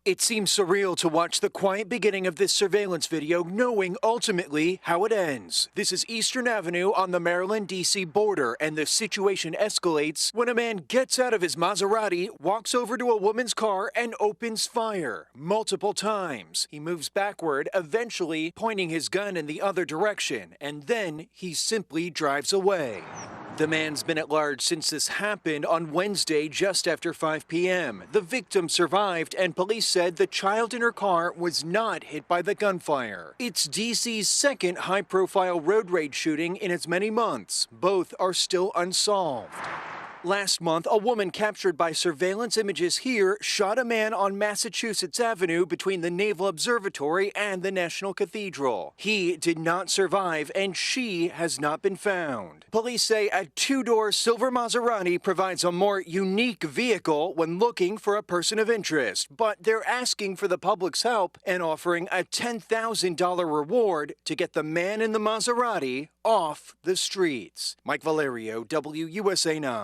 It seems surreal to watch the quiet beginning of this surveillance video, knowing ultimately how it ends. This is Eastern Avenue on the Maryland-D.C. border, and the situation escalates when a man gets out of his Maserati, walks over to a woman's car, and opens fire multiple times. He moves backward, eventually pointing his gun in the other direction, and then he simply drives away. The man's been at large since this happened on Wednesday just after 5 p.m. The victim survived, and police said the child in her car was not hit by the gunfire. It's D.C.'s second high-profile road rage shooting in as many months. Both are still unsolved. Last month, a woman captured by surveillance images here shot a man on Massachusetts Avenue between the Naval Observatory and the National Cathedral. He did not survive, and she has not been found. Police say a two-door silver Maserati provides a more unique vehicle when looking for a person of interest, but they're asking for the public's help and offering a $10,000 reward to get the man in the Maserati off the streets. Mike Valerio, WUSA 9.